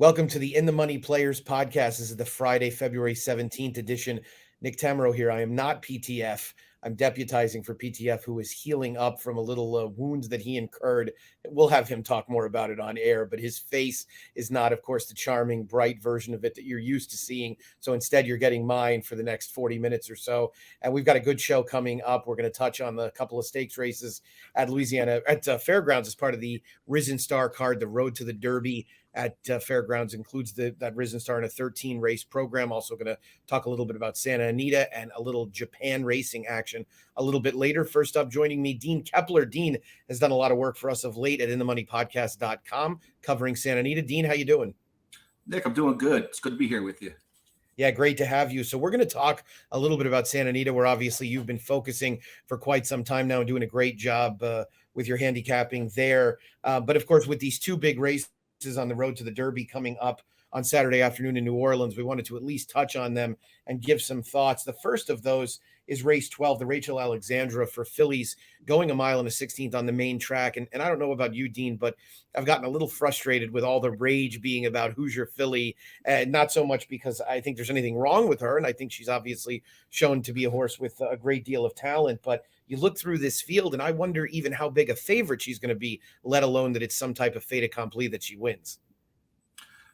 Welcome to the In the Money Players podcast. This is the Friday, February 17th edition. Nick Tammaro here. I am not PTF. I'm deputizing for PTF, who is healing up from a little wounds that he incurred. We'll have him talk more about it on air, but his face is not, of course, the charming, bright version of it that you're used to seeing. So instead, you're getting mine for the next 40 minutes or so. And we've got a good show coming up. We're going to touch on the couple of stakes races at Louisiana, at Fairgrounds as part of the Risen Star card, the Road to the Derby at Fairgrounds includes that Risen Star in a 13 race program. Also going to talk a little bit about Santa Anita and a little Japan racing action a little bit later. First up, joining me, Dean Keppler. Dean has done a lot of work for us of late at inthemoneypodcast.com covering Santa Anita. Dean, how you doing? Nick, I'm doing good. It's good to be here with you. Yeah, great to have you. So we're going to talk a little bit about Santa Anita, where obviously you've been focusing for quite some time now and doing a great job with your handicapping there. But of course, with these two big races on the Road to the Derby coming up on Saturday afternoon in New Orleans, we wanted to at least touch on them and give some thoughts. The first of those is race 12, the Rachel Alexandra for fillies, going a mile and a 16th on the main track. And I don't know about you, Dean, but I've gotten a little frustrated with all the rage being about who's your filly, and not so much because I think there's anything wrong with her. And I think she's obviously shown to be a horse with a great deal of talent, but you look through this field and I wonder even how big a favorite she's going to be, let alone that it's some type of fait accompli that she wins.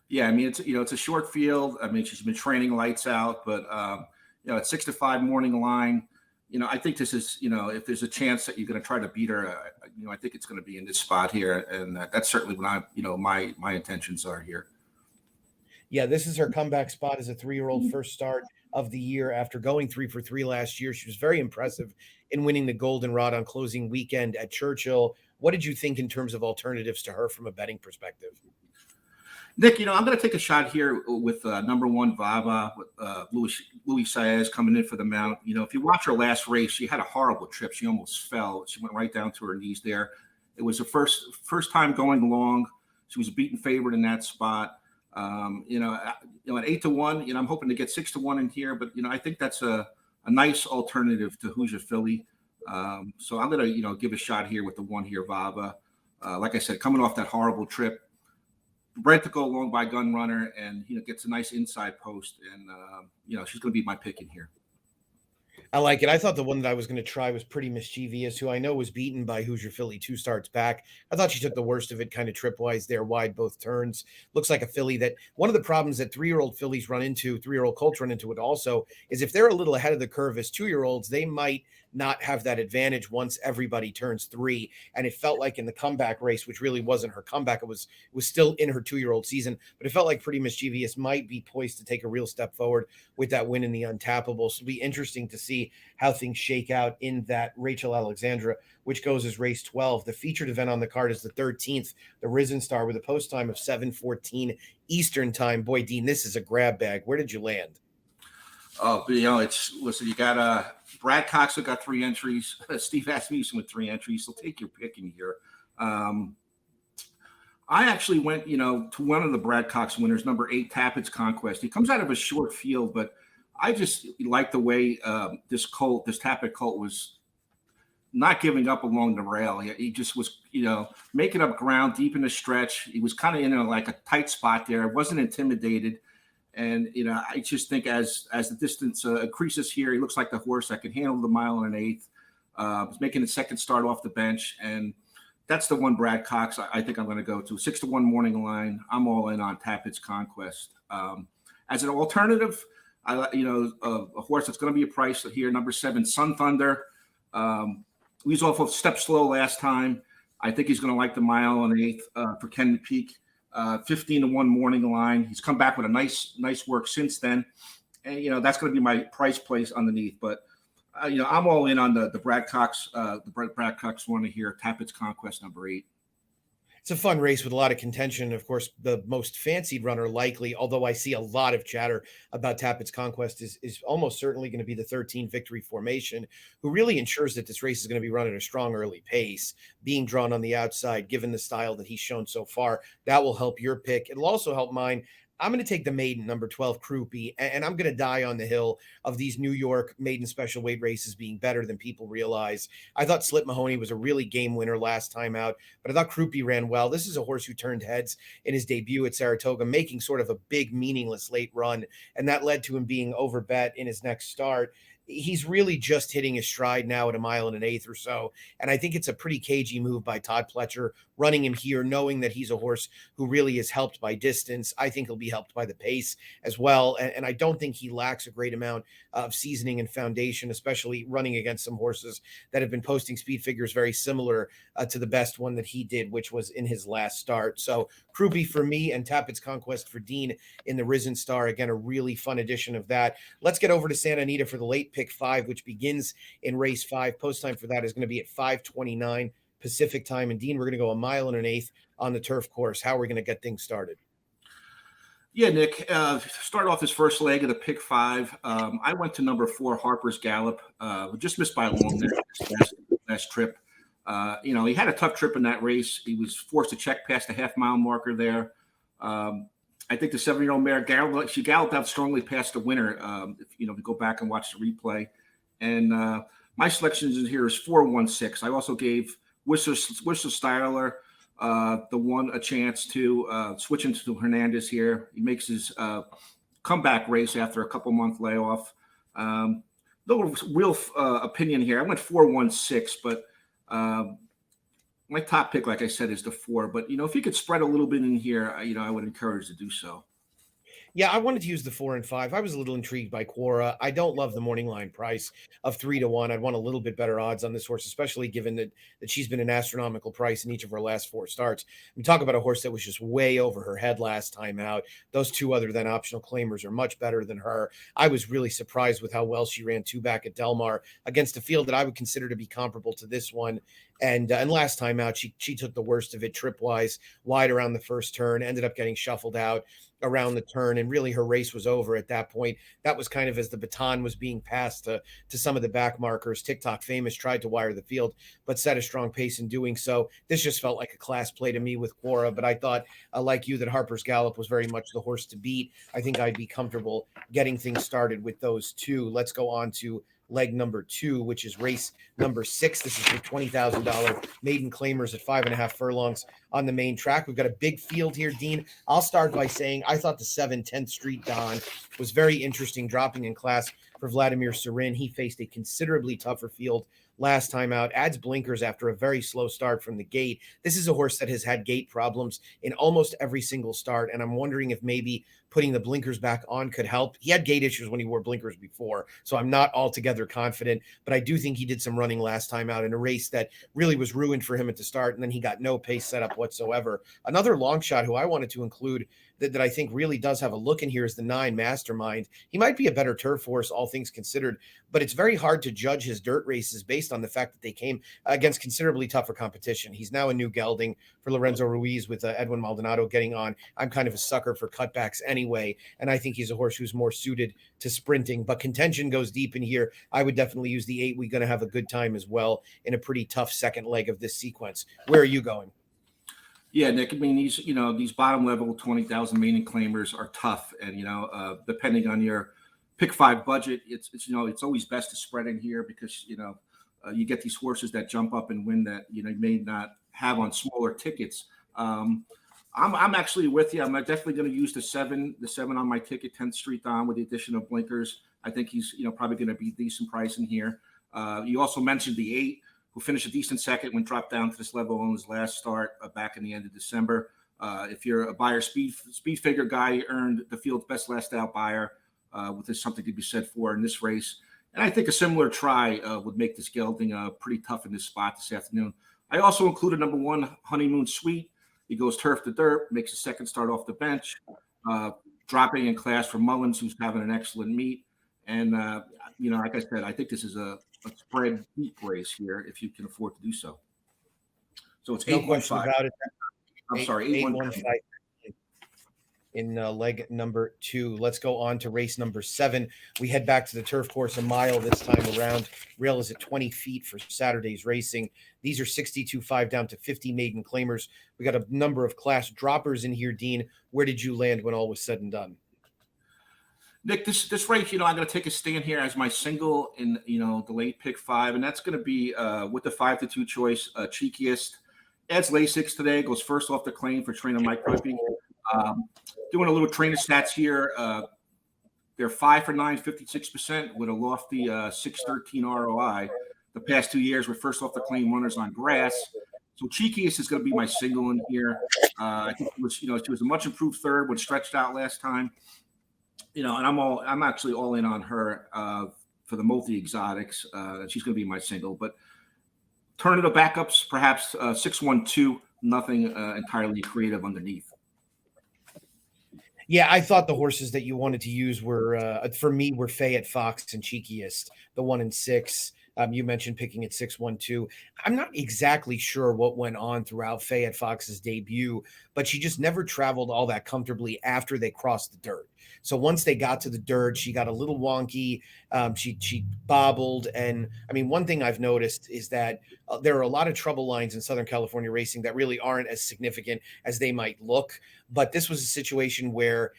Yeah, I mean, it's a short field. I mean, she's been training lights out, but at 6-5 morning line, I think this is, if there's a chance that you're going to try to beat her, I think it's going to be in this spot here, and that's certainly when my intentions are here. Yeah, this is her comeback spot as a 3-year-old, first start of the year after going 3 for 3 last year. She was very impressive in winning the Goldenrod on closing weekend at Churchill. What did you think in terms of alternatives to her from a betting perspective? Nick, I'm going to take a shot here with number one Vava, with Louis Saez coming in for the mount. If you watch her last race, she had a horrible trip. She almost fell. She went right down to her knees there. It was her first time going long. She was a beaten favorite in that spot. At 8-1, I'm hoping to get 6-1 in here, but I think that's a nice alternative to Who's Your Philly. So I'm going to give a shot here with the one here, Vava. Like I said, coming off that horrible trip, bred to go along by Gun Runner, and gets a nice inside post, and she's going to be my pick in here. I like it. I thought the one that I was going to try was Pretty Mischievous, who I know was beaten by Who's Your Philly 2 starts back. I thought she took the worst of it, kind of trip-wise there, wide both turns. Looks like a filly that one of the problems that 3-year-old fillies run into, 3-year-old colts run into it also, is if they're a little ahead of the curve as 2-year-olds, they might not have that advantage once everybody turns 3. And it felt like in the comeback race, which really wasn't her comeback, it was still in her 2-year-old season, but it felt like Pretty Mischievous might be poised to take a real step forward with that win in the Untappable. So it'll be interesting to see how things shake out in that Rachel Alexandra, which goes as race 12. The featured event on the card is the 13th, the Risen Star, with a post time of 7:14 Eastern time. Boy, Dean, this is a grab bag. Where did you land? Oh, listen, you got Brad Cox got 3 entries. Steve Asmussen with 3 entries. So take your pick in here. I actually went, to one of the Brad Cox winners, number 8, Tappett's Conquest. He comes out of a short field, but I just like the way this Tappet colt was not giving up along the rail. He just was, making up ground deep in the stretch. He was kind of in like a tight spot there. Wasn't intimidated. And, I just think as the distance increases here, he looks like the horse that can handle the 1 1/8. He's making the second start off the bench. And that's the one Brad Cox I think I'm going to go to. 6-1 morning line. I'm all in on Tappett's Conquest. As an alternative, a horse that's going to be a price here, number 7, Sun Thunder. He was off of Step Slow last time. I think he's going to like the 1 1/8 for Ken Peak. 15-1 morning line. He's come back with a nice work since then. And, that's going to be my price place underneath. But, I'm all in on the Brad Cox, Brad Cox one here, Tappett's Conquest, number 8. It's a fun race with a lot of contention. Of course, the most fancied runner likely, although I see a lot of chatter about Tappett's Conquest, is almost certainly going to be the 13 Victory Formation, who really ensures that this race is going to be run at a strong early pace, being drawn on the outside, given the style that he's shown so far. That will help your pick. It'll also help mine. I'm going to take the maiden, number 12, Croupi, and I'm going to die on the hill of these New York maiden special weight races being better than people realize. I thought Slip Mahoney was a really game winner last time out, but I thought Croupi ran well. This is a horse who turned heads in his debut at Saratoga, making sort of a big, meaningless late run, and that led to him being overbet in his next start. He's really just hitting his stride now at 1.125 miles or so. And I think it's a pretty cagey move by Todd Pletcher, running him here, knowing that he's a horse who really is helped by distance. I think he'll be helped by the pace as well. And I don't think he lacks a great amount of seasoning and foundation, especially running against some horses that have been posting speed figures very similar to the best one that he did, which was in his last start. So Kruby for me and Tappett's Conquest for Dean in the Risen Star. Again, a really fun edition of that. Let's get over to Santa Anita for the late pick 5, which begins in race 5. Post time for that is going to be at 5:29 Pacific time. And Dean, we're going to go 1.125 miles on the turf course. How are we going to get things started? Yeah, Nick, start off this first leg of the pick 5. I went to number 4, Harper's Gallop. Just missed by a long neck last trip. He had a tough trip in that race. He was forced to check past the half-mile marker there. I think the 7-year-old mare galloped out strongly past the winner. If you go back and watch the replay, and my selections in here is 4-1-6. I also gave Whistler Styler the one a chance to switch into Hernandez here. He makes his comeback race after a couple-month layoff. Little real opinion here. I went 4-1-6, but my top pick, like I said, is the 4. But if you could spread a little bit in here, I would encourage to do so. Yeah, I wanted to use the 4 and 5. I was a little intrigued by Quora. I don't love the morning line price of 3-1. I'd want a little bit better odds on this horse, especially given that she's been an astronomical price in each of her last 4 starts. We talk about a horse that was just way over her head last time out. Those 2 other than optional claimers are much better than her. I was really surprised with how well she ran 2 back at Del Mar against a field that I would consider to be comparable to this one. And last time out, she took the worst of it trip-wise, wide around the first turn, ended up getting shuffled out around the turn, and really her race was over at that point. That was kind of as the baton was being passed to some of the back markers. TikTok Famous tried to wire the field, but set a strong pace in doing so. This just felt like a class play to me with Quora, but I thought, like you, that Harper's Gallop was very much the horse to beat. I think I'd be comfortable getting things started with those 2. Let's go on to leg number 2, which is race number 6. This is for $20,000 maiden claimers at 5.5 furlongs on the main track. We've got a big field here, Dean. I'll start by saying I thought the 7 10th Street Don was very interesting, dropping in class for Vladimir Serin. He faced a considerably tougher field last time out, adds blinkers after a very slow start from the gate. This is a horse that has had gait problems in almost every single start, and I'm wondering if maybe putting the blinkers back on could help. He had gait issues when he wore blinkers before, so I'm not altogether confident, but I do think he did some running last time out in a race that really was ruined for him at the start, and then he got no pace set up whatsoever. Another long shot who I wanted to include that I think really does have a look in here is the 9 Mastermind. He might be a better turf horse, all things considered, but it's very hard to judge his dirt races based on the fact that they came against considerably tougher competition. He's now a new gelding for Lorenzo Ruiz with Edwin Maldonado getting on. I'm kind of a sucker for cutbacks anyway, and I think he's a horse who's more suited to sprinting, but contention goes deep in here. I would definitely use the 8. We're going to have a good time as well in a pretty tough second leg of this sequence. Where are you going? Yeah, Nick. I mean, these bottom level 20,000 maiden claimers are tough, and depending on your pick 5 budget, it's always best to spread in here because you get these horses that jump up and win that you may not have on smaller tickets. I'm actually with you. I'm definitely going to use the 7 on my ticket, 10th Street Don with the addition of blinkers. I think he's probably going to be decent price in here. You also mentioned the 8. Who finished a decent second when dropped down to this level on his last start back in the end of December. If you're a buyer speed figure guy, you earned the field's best last out buyer, with this something to be said for in this race. And I think a similar try would make this gelding pretty tough in this spot this afternoon. I also included number 1, Honeymoon Suite. He goes turf to dirt, makes a second start off the bench, dropping in class for Mullins, who's having an excellent meet. And, like I said, I think this is a spread deep race here if you can afford to do so. So it's 8-1-5. About it. I'm sorry, 8-1-5. in leg number 2. Let's go on to race number 7. We head back to the turf course, a mile this time around. Rail is at 20 feet for Saturday's racing. These are 62.5 down to 50 maiden claimers. We got a number of class droppers in here, Dean. Where did you land when all was said and done? Nick, this race, I'm going to take a stand here as my single in, the late pick 5, and that's going to be with the 5-2 choice, Cheekiest. Adds Lasix today, goes first off the claim for trainer Mike Whippy. Doing a little trainer stats here. They're 5 for 9, 56% with a lofty 6.13 ROI. The past 2 years were first off the claim runners on grass. So Cheekiest is going to be my single in here. I think it was, she was a much improved third when stretched out last time. And I'm actually all in on her for the multi exotics. She's going to be my single, but turn it to backups, perhaps 6-1-2, nothing entirely creative underneath. Yeah, I thought the horses that you wanted to use were, for me, were Fayette Fox and Cheekiest, the 1 and 6. You mentioned picking at 6-1-2. I'm not exactly sure what went on throughout Fayette Fox's debut, but she just never traveled all that comfortably after they crossed the dirt. So once they got to the dirt, she got a little wonky. She bobbled. And I mean, one thing I've noticed is that there are a lot of trouble lines in Southern California racing that really aren't as significant as they might look. But this was a situation where,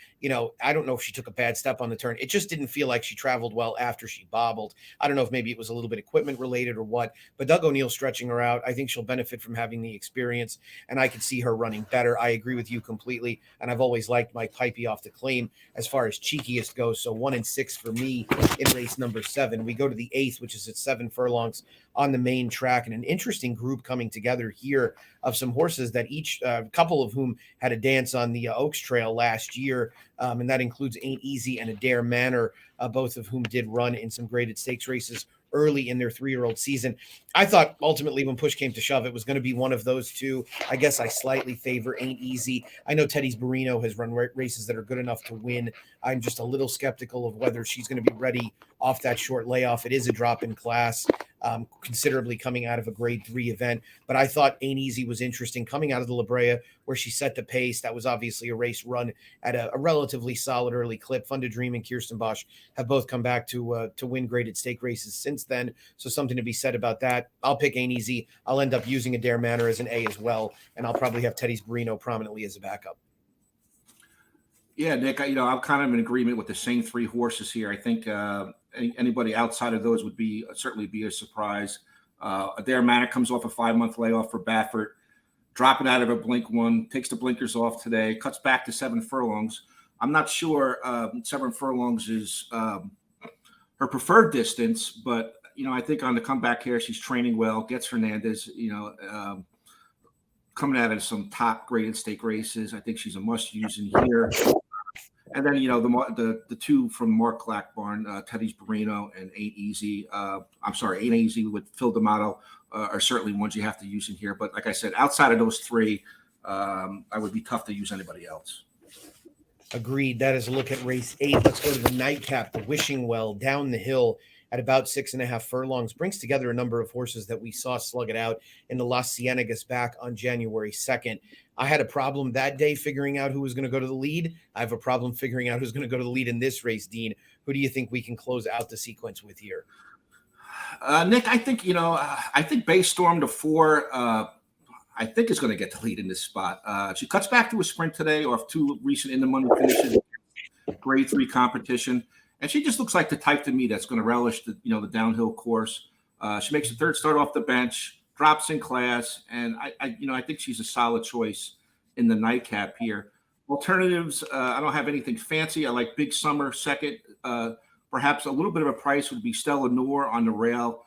I don't know if she took a bad step on the turn. It just didn't feel like she traveled well after she bobbled. I don't know if maybe it was a little bit equipment related or what, but Doug O'Neill stretching her out. I think she'll benefit from having the experience, and I could see her running better. I agree with you completely. And I've always liked Mike Pipey off the claim as far as Cheekiest goes. So 1 and 6 for me in race number 7. We go to the 8th, which is at 7 furlongs on the main track, and an interesting group coming together here of some horses that each, a couple of whom had a dance on the Oaks Trail last year. And that includes Ain't Easy and Adair Manor, both of whom did run in some graded stakes races early in their 3-year-old season. I thought ultimately when push came to shove, it was going to be one of those two. I guess I slightly favor Ain't Easy. I know Teddy's Barino has run races that are good enough to win. I'm just a little skeptical of whether she's going to be ready off that short layoff. It is a drop in class, considerably coming out of a grade 3 event. But I thought Ain't Easy was interesting coming out of the La Brea, where she set the pace. That was obviously a race run at a relatively solid early clip. Fun to Dream and Kirsten Bosch have both come back to win graded stake races since then. So something to be said about that. I'll pick Ain't Easy. I'll end up using Adair Manor as an A as well. And I'll probably have Teddy's Barino prominently as a backup. Yeah, Nick, I'm kind of in agreement with the same 3 horses here. I think anybody outside of those would certainly be a surprise. Adair Manor comes off a 5-month layoff for Baffert, dropping out of a blink 1, takes the blinkers off today, cuts back to 7 furlongs. I'm not sure 7 furlongs is her preferred distance, but I think on the comeback here, she's training well, gets Hernandez, coming out of some top graded stake races. I think she's a must use in here. And then, the 2 from Mark Clackbarn, Teddy's Barino and Ain't Easy. Ain't Easy with Phil D'Amato are certainly ones you have to use in here. But like I said, outside of those 3, I would be tough to use anybody else. Agreed. That is a look at race 8. Let's go to the nightcap, the Wishing Well, down the hill at about 6.5 furlongs. Brings together a number of horses that we saw slug it out in the Las Ciénegas back on January 2nd. I had a problem that day figuring out who was going to go to the lead. I have a problem figuring out who's going to go to the lead in this race, Dean. Who do you think we can close out the sequence with here? Nick, I think, I think Bay Storm to 4, I think is going to get the lead in this spot. She cuts back to a sprint today off 2 recent in the money finishes, grade 3 competition. And she just looks like the type to me that's going to relish the downhill course. She makes the 3rd start off the bench, drops in class, and I think she's a solid choice in the nightcap here. Alternatives, I don't have anything fancy. I like Big Summer 2nd. Perhaps a little bit of a price would be Stella Noor on the rail.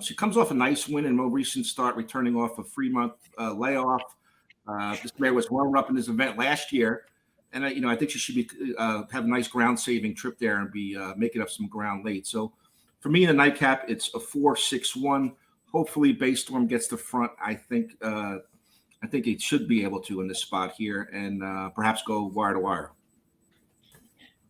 She comes off a nice win in a more recent start, returning off a 3-month layoff. This mare was runner-up in this event last year. And I think she should be have a nice ground-saving trip there and be making up some ground late. So for me in the nightcap, it's a 4-6-1. Hopefully, Bay Storm gets the front. I think it should be able to in this spot here, and perhaps go wire to wire.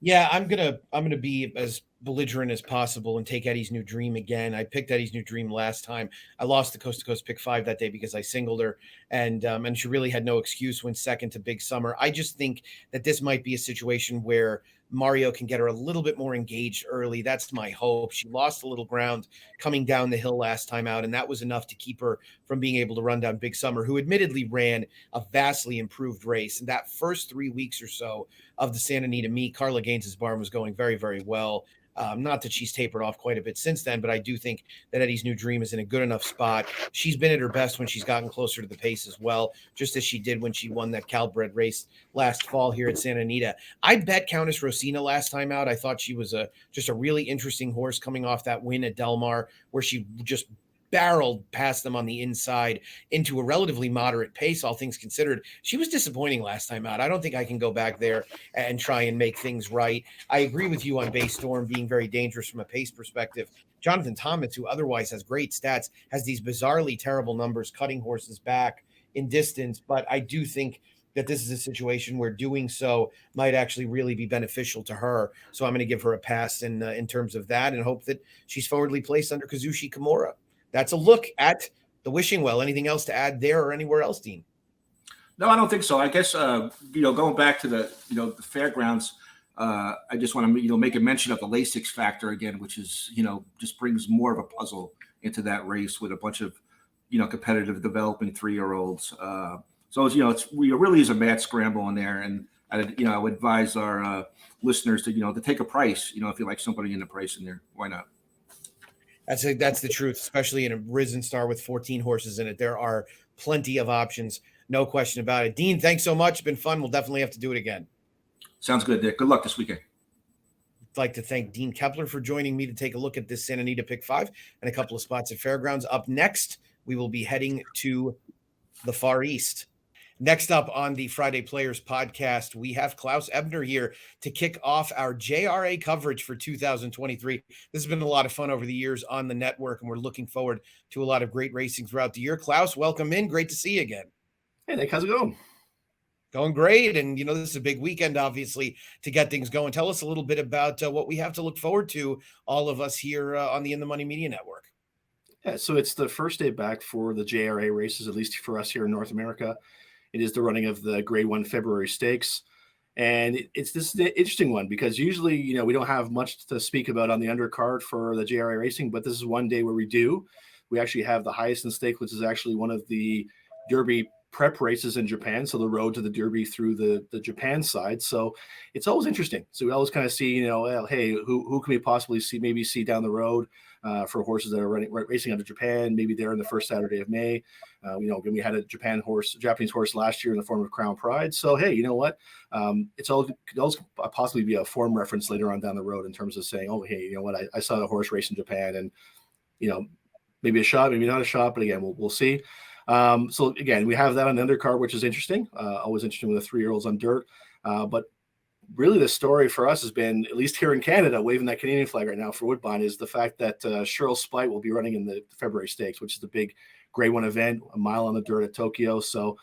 Yeah, I'm gonna be as belligerent as possible and take Eddie's New Dream again. I picked Eddie's New Dream last time. I lost the Coast to Coast pick 5 that day because I singled her, and she really had no excuse when second to Big Summer. I just think that this might be a situation where Mario can get her a little bit more engaged early. That's my hope. She lost a little ground coming down the hill last time out, and that was enough to keep her from being able to run down Big Summer, who admittedly ran a vastly improved race. And that first 3 weeks or so of the Santa Anita meet, Carla Gaines's barn was going very, very well. Not that she's tapered off quite a bit since then, but I do think that Eddie's New Dream is in a good enough spot. She's been at her best when she's gotten closer to the pace as well, just as she did when she won that Calbred race last fall here at Santa Anita. I bet Countess Rosina last time out. I thought she was just a really interesting horse coming off that win at Del Mar, where she just barreled past them on the inside into a relatively moderate pace, all things considered. She was disappointing last time out. I don't think I can go back there and try and make things right. I agree with you on Bay Storm being very dangerous from a pace perspective. Jonathan Thomas, who otherwise has great stats, has these bizarrely terrible numbers cutting horses back in distance, but I do think that this is a situation where doing so might actually really be beneficial to her. So I'm going to give her a pass in terms of that and hope that she's forwardly placed under Kazushi Kimura. That's a look at the Wishing Well. Anything else to add there or anywhere else, Dean? No, I don't think so. I guess going back to the the fairgrounds, I just want to make a mention of the Lasix factor again, which is just brings more of a puzzle into that race with a bunch of competitive developing 3-year-olds. So it really is a mad scramble in there, and I would advise our listeners to take a price. If you like somebody in the price in there, why not? That's the truth, especially in a Risen Star with 14 horses in it. There are plenty of options, no question about it. Dean, thanks so much. It's been fun. We'll definitely have to do it again. Sounds good, Dick. Good luck this weekend. I'd like to thank Dean Keppler for joining me to take a look at this Santa Anita Pick 5 and a couple of spots at Fairgrounds. Up next, we will be heading to the Far East. Next up on the Friday Players podcast, we have Klaus Ebner here to kick off our JRA coverage for 2023. This has been a lot of fun over the years on the network, and we're looking forward to a lot of great racing throughout the year. Klaus, welcome in. Great to see you again. Hey, Nick, how's it going? Going great. And, this is a big weekend, obviously, to get things going. Tell us a little bit about what we have to look forward to, all of us here on the In the Money Media Network. Yeah, so it's the first day back for the JRA races, at least for us here in North America. It is the running of the Grade 1 February Stakes. And this is an interesting one because usually, we don't have much to speak about on the undercard for the JRA racing, but this is one day where we do. We actually have the highest in stake, which is actually one of the Derby prep races in Japan. So the road to the Derby through the Japan side. So it's always interesting. So we always kind of see, hey, who can we possibly see down the road for horses that are racing out of Japan, maybe there in the first Saturday of May. We had a Japanese horse last year in the form of Crown Pride. So, hey, you know what? Could also possibly be a form reference later on down the road in terms of saying, oh, hey, you know what? I saw the horse race in Japan and, maybe a shot, maybe not a shot, but again, we'll see. So again, we have that on the undercard, which is interesting. Always interesting with the 3-year-olds on dirt. But really the story for us has been, at least here in Canada, waving that Canadian flag right now for Woodbine, is the fact that Cheryl Spite will be running in the February Stakes, which is the big Grade 1 event, a mile on the dirt at Tokyo. So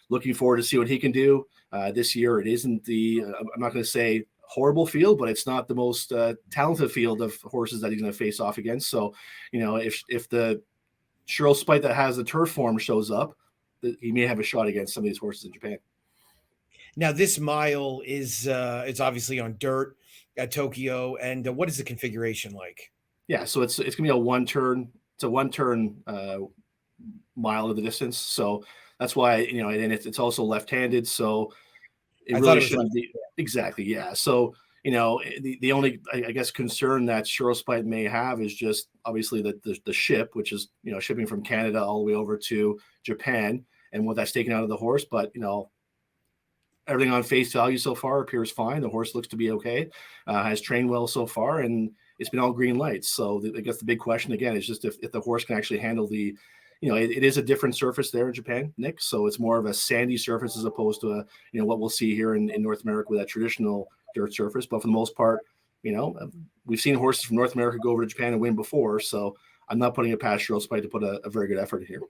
looking forward to see what he can do this year. It isn't I'm not going to say horrible field, but it's not the most talented field of horses that he's going to face off against. So, if the Cheryl Spite that has the turf form shows up, he may have a shot against some of these horses in Japan. Now, this mile is it's obviously on dirt at Tokyo. And what is the configuration like? Yeah, so it's going to be a one-turn. It's a one-turn mile of the distance. So that's why, and it's also left-handed. So it really shouldn't be. Exactly, yeah. So, the only, I guess, concern that Cheryl Spite may have is just obviously the ship, which is, shipping from Canada all the way over to Japan and what that's taken out of the horse. But, everything on face value so far appears fine. The horse looks to be okay, has trained well so far, and it's been all green lights. So I guess the big question again is just if the horse can actually handle the, it is a different surface there in Japan, Nick. So it's more of a sandy surface as opposed to what we'll see here in North America with that traditional dirt surface. But for the most part, we've seen horses from North America go over to Japan and win before. So I'm not putting it past Cheryl Spite to put a very good effort in here.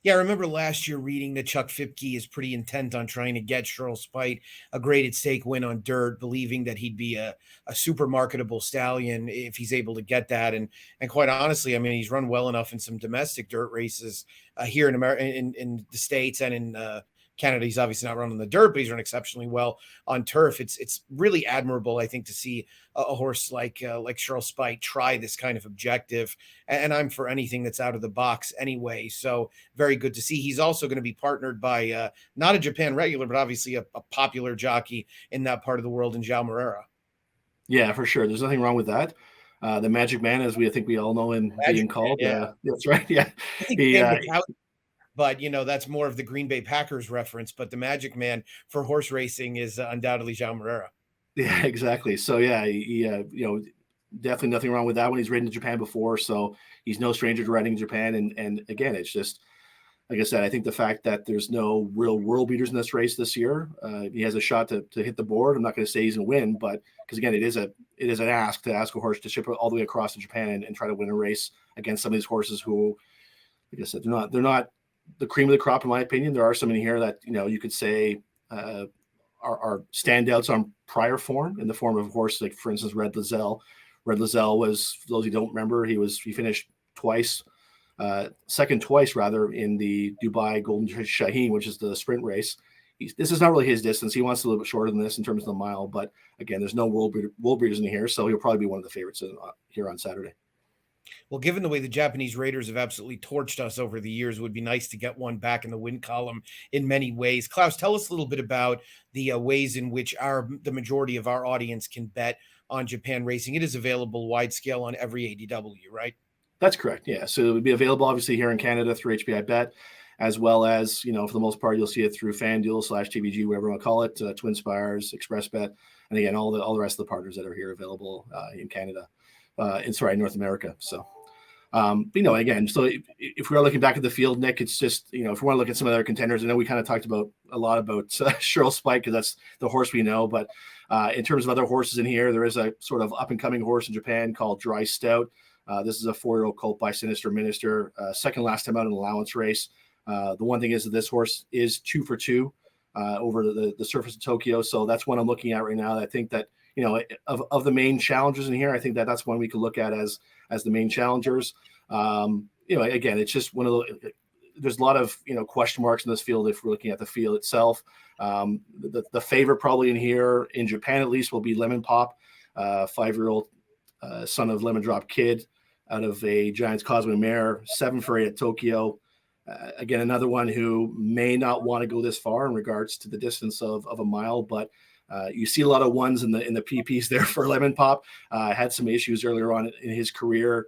Yeah, I remember last year reading that Chuck Fipke is pretty intent on trying to get Cheryl Spite a graded stake win on dirt, believing that he'd be a super marketable stallion if he's able to get that. And quite honestly, I mean, he's run well enough in some domestic dirt races here in America, in the States and in Canada. He's obviously not running the dirt, but he's run exceptionally well on turf. It's really admirable, I think, to see a horse like Cheryl Spite try this kind of objective. And I'm for anything that's out of the box anyway. So very good to see. He's also going to be partnered by not a Japan regular, but obviously a popular jockey in that part of the world in João Moreira. Yeah, for sure. There's nothing wrong with that. The Magic Man, as I think we all know him Magic being Man, called. yeah. That's right. Yeah. I think He, Dan Bukowski, but that's more of the Green Bay Packers reference. But the Magic Man for horse racing is undoubtedly João Moreira. yeah, exactly. So yeah, definitely nothing wrong with that when he's ridden in Japan before. So he's no stranger to riding in Japan. And again, it's just, like I said, I think the fact that there's no real world beaters in this race this year, he has a shot to hit the board. I'm not going to say he's going to win, but because again, it is an ask to ask a horse to ship all the way across to Japan and try to win a race against some of these horses who, like I said, they're not the cream of the crop in my opinion. There are some in here that you could say are standouts on prior form in the form of a horse like, for instance, Red Lizelle. Red Lizelle was, for those who don't remember, he finished second twice rather in the Dubai Golden Shaheen, which is the sprint race. This is not really his distance. He wants a little bit shorter than this in terms of the mile, but again, there's no world breeders in here, so he'll probably be one of the favorites here on Saturday. Well, given the way the Japanese Raiders have absolutely torched us over the years, it would be nice to get one back in the win column in many ways. Klaus, tell us a little bit about the ways in which the majority of our audience can bet on Japan racing. It is available wide scale on every ADW, right? That's correct. Yeah. So it would be available obviously here in Canada through HBI Bet, as well as, for the most part, you'll see it through FanDuel /TVG, whatever you want to call it, Twin Spires, Express Bet, and again, all the rest of the partners that are here available in Canada, North America. So, again, so if we are looking back at the field, Nick, it's just, if we want to look at some other contenders, I know we kind of talked about a lot about Cheryl Spite because that's the horse we know, but in terms of other horses in here, there is a sort of up and coming horse in Japan called Dry Stout. This is a 4-year-old colt by Sinister Minister, second last time out in an allowance race. The one thing is that this horse is 2 for 2 over the surface of Tokyo. So that's one I'm looking at right now. I think that, of the main challengers in here, I think that that's one we could look at as the main challengers. Again, it's just one of the, there's a lot of, question marks in this field if we're looking at the field itself. The favorite probably in here, in Japan at least, will be Lemon Pop, 5-year-old son of Lemon Drop Kid, out of a Giants Causeway mare, 7 for 8 at Tokyo. Again, another one who may not want to go this far in regards to the distance of a mile, but you see a lot of ones in the PPs there for Lemon Pop. Had some issues earlier on in his career.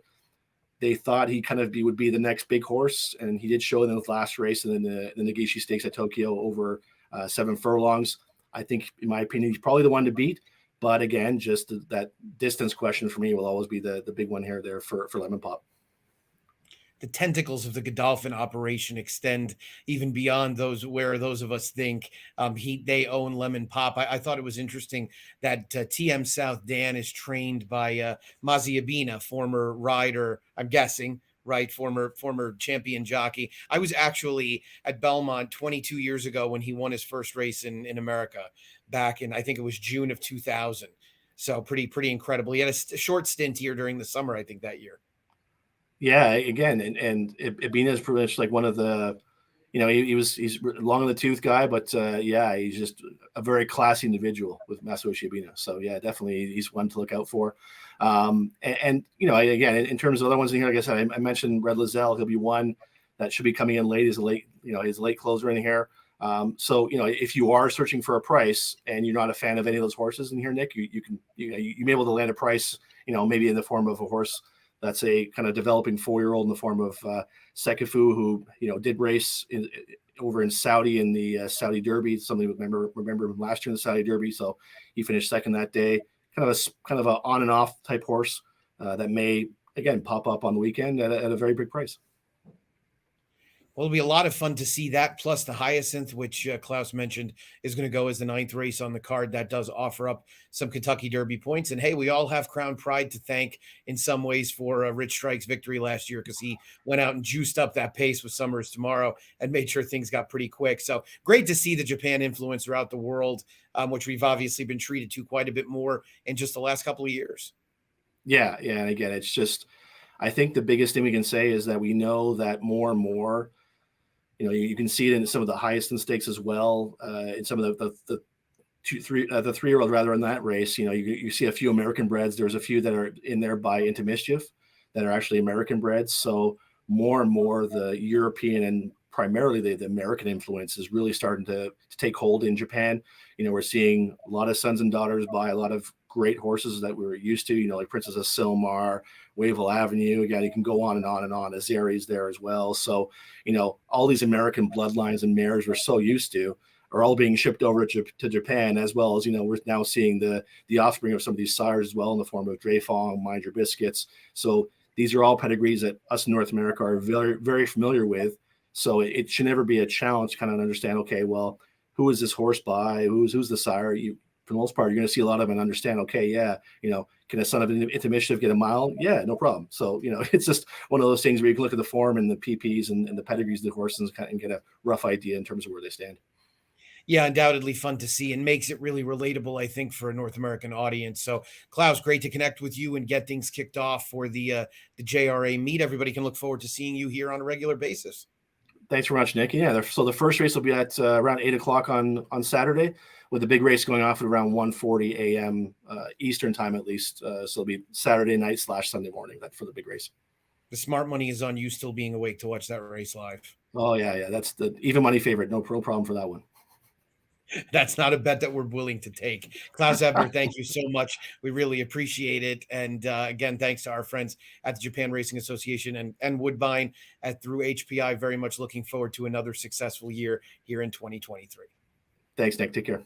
They thought he would be the next big horse, and he did show in the last race and then the Nagishi Stakes at Tokyo over 7 furlongs. I think, in my opinion, he's probably the one to beat. But again, just that distance question for me will always be the big one here there for Lemon Pop. The tentacles of the Godolphin operation extend even beyond those of us think they own Lemon Pop. I thought it was interesting that TM South Dan is trained by Mazi Abina, former rider, I'm guessing, right? Former champion jockey. I was actually at Belmont 22 years ago when he won his first race in America back in, I think it was June of 2000. So pretty incredible. He had a short stint here during the summer, I think, that year. Yeah, again, and Abina is pretty much like one of the, he's long in the tooth guy, but he's just a very classy individual with Masayoshi Abina. So yeah, definitely he's one to look out for. Again, in terms of other ones in here, like I said, I mentioned Red Lizelle. He'll be one that should be coming in late. His late closer in here. If you are searching for a price and you're not a fan of any of those horses in here, Nick, you may be able to land a price, maybe in the form of a horse that's a kind of developing 4-year-old in the form of Sekifu, who did race over in Saudi in the Saudi Derby. Somebody remember him last year in the Saudi Derby, so he finished second that day. Kind of a on and off type horse that may again pop up on the weekend at a very big price. Well, it'll be a lot of fun to see that, plus the Hyacinth, which Klaus mentioned is going to go as the 9th race on the card. That does offer up some Kentucky Derby points. And hey, we all have Crown Pride to thank in some ways for Rich Strike's victory last year, because he went out and juiced up that pace with Summers Tomorrow and made sure things got pretty quick. So great to see the Japan influence throughout the world, which we've obviously been treated to quite a bit more in just the last couple of years. Yeah. And again, it's just, I think the biggest thing we can say is that we know that more and more, you can see it in some of the highest in stakes as well. In some of the 3-year-old rather in that race, you see a few American breds. There's a few that are in there by Into Mischief that are actually American breds. So more and more the European and primarily the American influence is really starting to take hold in Japan. We're seeing a lot of sons and daughters buy a lot of great horses that we were used to, like Princess of Silmar, Wavell Avenue. Again, you can go on and on and on. Azeri's there as well. So, all these American bloodlines and mares we're so used to are all being shipped over to Japan, as well as, we're now seeing the offspring of some of these sires as well in the form of Dreyfong, Mind Your Biscuits. So these are all pedigrees that us in North America are very, very familiar with. So it should never be a challenge to kind of understand, okay, well, who is this horse by? Who's the sire? For the most part, you're going to see a lot of them and understand, okay, yeah, can a son of Into Mischief get a mile? Yeah, no problem. So, it's just one of those things where you can look at the form and the PPs and the pedigrees of the horses and get a rough idea in terms of where they stand. Yeah, undoubtedly fun to see, and makes it really relatable, I think, for a North American audience. So, Klaus, great to connect with you and get things kicked off for the JRA meet. Everybody can look forward to seeing you here on a regular basis. Thanks very much, Nick. Yeah, so the first race will be at around 8 o'clock on Saturday, with the big race going off at around 1:40 a.m. Eastern time at least. So it'll be Saturday night / Sunday morning for the big race. The smart money is on you still being awake to watch that race live. Oh, yeah. That's the even money favorite. No problem for that one. That's not a bet that we're willing to take. Klaus Ebner, thank you so much. We really appreciate it. And again, thanks to our friends at the Japan Racing Association and Woodbine through HPI. Very much looking forward to another successful year here in 2023. Thanks, Nick. Take care.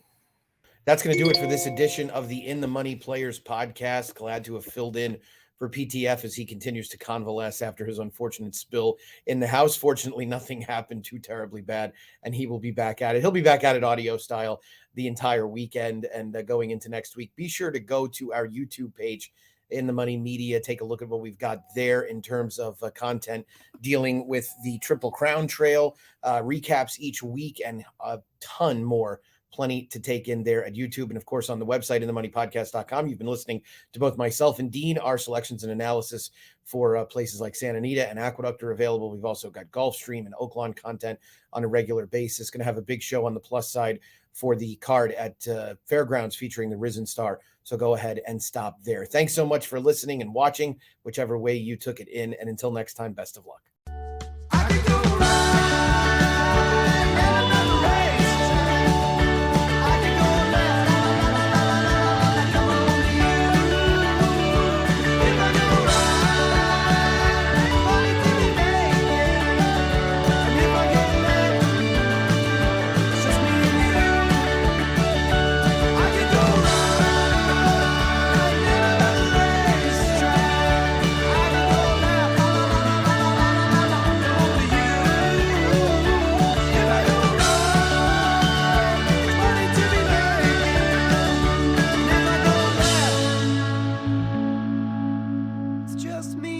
That's going to do it for this edition of the In the Money Players podcast. Glad to have filled in for PTF as he continues to convalesce after his unfortunate spill in the house. Fortunately, nothing happened too terribly bad, and he will be back at it. He'll be back at it audio style the entire weekend and going into next week. Be sure to go to our YouTube page, In the Money Media. Take a look at what we've got there in terms of content dealing with the Triple Crown Trail, recaps each week, and a ton more. Plenty to take in there at YouTube and, of course, on the website, inthemoneypodcast.com. You've been listening to both myself and Dean. Our selections and analysis for places like Santa Anita and Aqueduct are available. We've also got Gulfstream and Oaklawn content on a regular basis. Going to have a big show on the plus side for the card at Fairgrounds featuring the Risen Star. So go ahead and stop there. Thanks so much for listening and watching, whichever way you took it in. And until next time, best of luck. Just me.